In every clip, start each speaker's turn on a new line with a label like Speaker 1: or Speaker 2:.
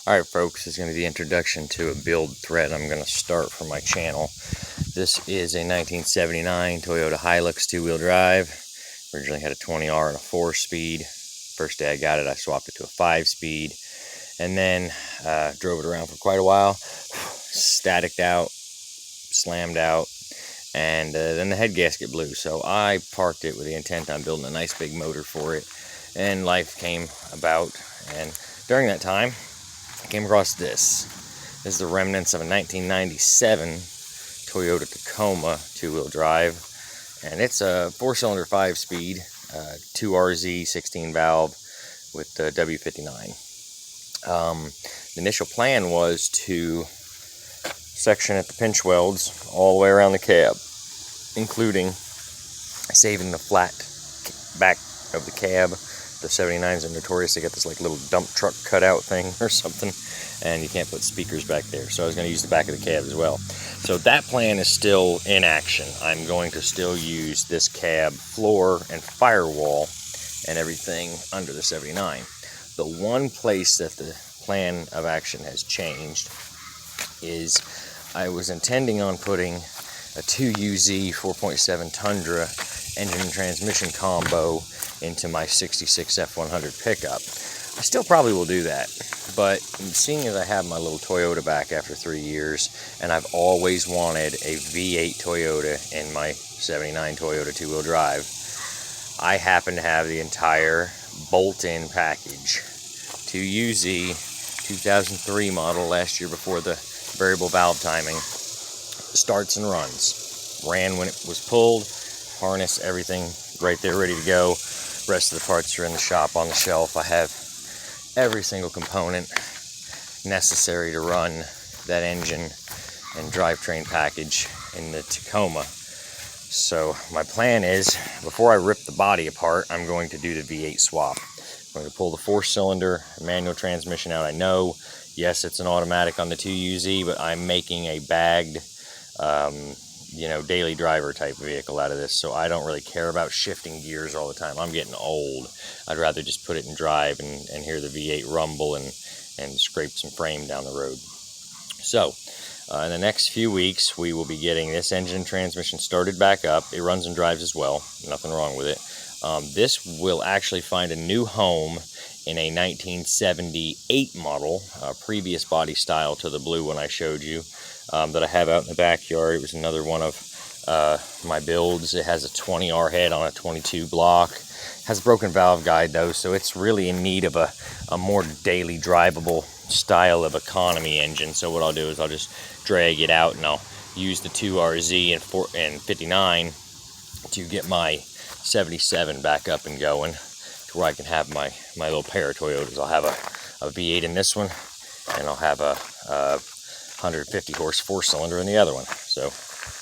Speaker 1: Alright folks, this is going to be the introduction to a build thread I'm going to start for my channel. This is a 1979 Toyota Hilux two-wheel drive. Originally had a 20R and a 4-speed. First day I got it, I swapped it to a 5-speed. And then drove it around for quite a while. Staticked out, slammed out, and then the head gasket blew. So I parked it with the intent on building a nice big motor for it. And life came about, and during that time, I came across this. This is the remnants of a 1997 Toyota Tacoma two-wheel drive, and it's a 4-cylinder 5-speed, 2RZ 16-valve with the W59. The initial plan was to section at the pinch welds all the way around the cab, including saving the flat back of the cab. The 79s are notorious. They got this like little dump truck cutout thing or something, and you can't put speakers back there. So I was going to use the back of the cab as well. So that plan is still in action. I'm going to still use this cab floor and firewall and everything under the 79. The one place that the plan of action has changed is I was intending on putting a 2UZ 4.7 Tundra engine and transmission combo into my 66 F100 pickup. I still probably will do that, but seeing as I have my little Toyota back after 3 years, and I've always wanted a V8 Toyota in my 79 Toyota two-wheel drive, I happen to have the entire bolt-in package. 2UZ 2003 model, last year before the variable valve timing, starts and runs. Ran when it was pulled, harness, everything right there ready to go. Rest of the parts are in the shop on the shelf. I have every single component necessary to run that engine and drivetrain package in the Tacoma. So my plan is, before I rip the body apart, I'm going to do the V8 swap. I'm going to pull the 4-cylinder manual transmission out. I know, yes, it's an automatic on the 2UZ, but I'm making a bagged daily driver type vehicle out of this, so I don't really care about shifting gears all the time. I'm getting old. I'd rather just put it in drive and hear the V8 rumble and scrape some frame down the road. So in the next few weeks, we will be getting this engine and transmission started back up. It runs and drives as well, nothing wrong with it. This will actually find a new home in a 1978 model, previous body style to the blue one I showed you, that I have out in the backyard. It was another one of my builds. It has a 20R head on a 22 block. Has a broken valve guide though, so it's really in need of a more daily drivable style of economy engine. So what I'll do is I'll just drag it out and I'll use the 2RZ and 59 to get my 77 back up and going, to where I can have my little pair of Toyotas. I'll have a V8 in this one, and I'll have a 150 horse 4-cylinder in the other one. So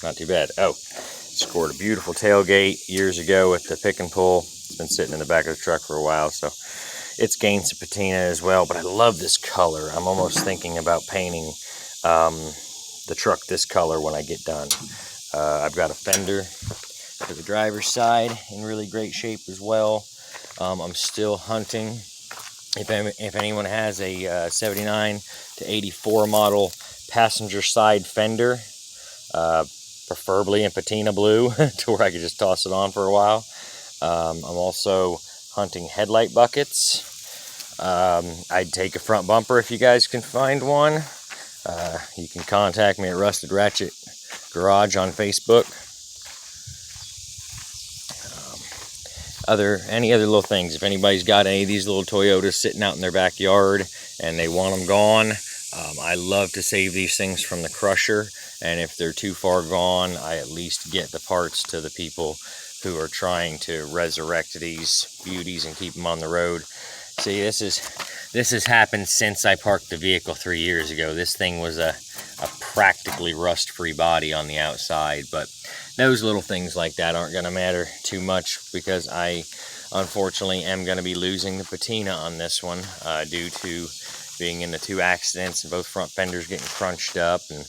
Speaker 1: not too bad. Oh, scored a beautiful tailgate years ago with the pick and pull. It's been sitting in the back of the truck for a while, so it's gained some patina as well. But I love this color. I'm almost thinking about painting the truck this color when I get done. I've got a fender to the driver's side in really great shape as well. I'm still hunting. If anyone has a 79 to 84 model passenger side fender, preferably in patina blue, to where I could just toss it on for a while. I'm also hunting headlight buckets. I'd take a front bumper if you guys can find one. You can contact me at Rusted Ratchet Garage on Facebook. Any other little things. If anybody's got any of these little Toyotas sitting out in their backyard and they want them gone, I love to save these things from the crusher, and if they're too far gone, I at least get the parts to the people who are trying to resurrect these beauties and keep them on the road. See, this has happened since I parked the vehicle 3 years ago. This thing was a practically rust-free body on the outside, but those little things like that aren't going to matter too much, because I unfortunately am going to be losing the patina on this one due to being in the 2 accidents and both front fenders getting crunched up. And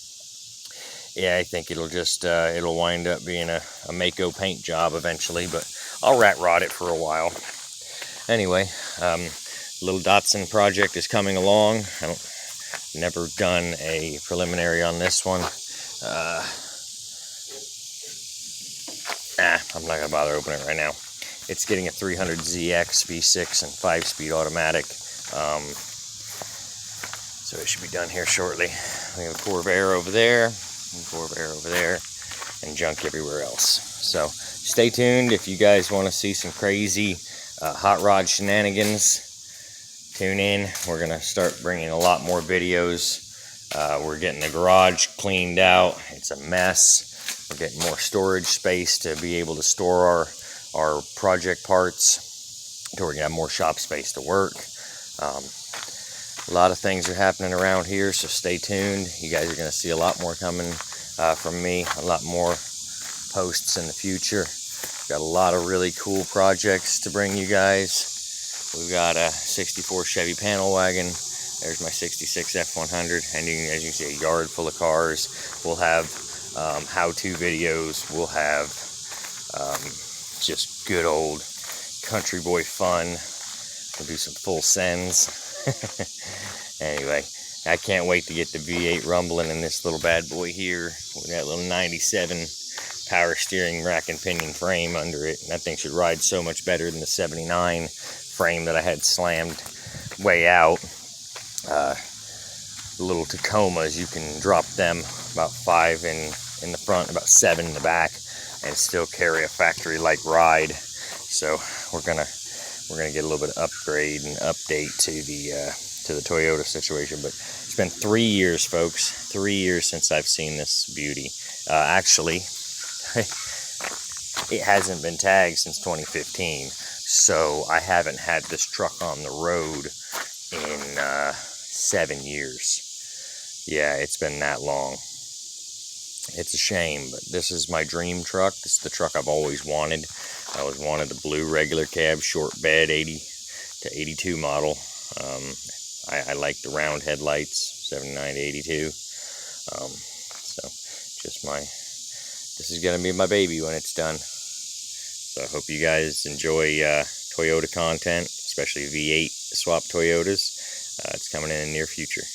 Speaker 1: yeah, I think it'll just it'll wind up being a Mako paint job eventually, but I'll rat rod it for a while. Anyway, little Datsun project is coming along. Never done a preliminary on this one. I'm not gonna bother opening it right now. It's getting a 300ZX V6 and 5-speed automatic. So it should be done here shortly. We have a Corvair over there, and Corvair over there, and junk everywhere else. So stay tuned if you guys want to see some crazy hot rod shenanigans. Tune in. We're gonna start bringing a lot more videos. We're getting the garage cleaned out. It's a mess. We're getting more storage space to be able to store our project parts. So we're gonna have more shop space to work. A lot of things are happening around here, so stay tuned. You guys are gonna see a lot more coming from me. A lot more posts in the future. Got a lot of really cool projects to bring you guys. We've got a 64 Chevy panel wagon. There's my 66 F100, and as you can see, a yard full of cars. We'll have how-to videos. We'll have just good old country boy fun. We'll do some full sends. Anyway, I can't wait to get the V8 rumbling in this little bad boy here with that little 97 power steering rack and pinion frame under it. And that thing should ride so much better than the 79 frame that I had slammed way out. Little Tacomas, you can drop them about 5 in the front, about 7 in the back, and still carry a factory-like ride. So we're gonna get a little bit of upgrade and update to the Toyota situation. But it's been 3 years, folks. 3 years since I've seen this beauty. Actually, it hasn't been tagged since 2015. So I haven't had this truck on the road in 7 years. Yeah, it's been that long. It's a shame, but this is my dream truck. This is the truck I've always wanted. I always wanted the blue regular cab, short bed, 80 to 82 model. I like the round headlights, 79 to 82. So this is gonna be my baby when it's done. So I hope you guys enjoy Toyota content, especially V8 swap Toyotas. It's coming in the near future.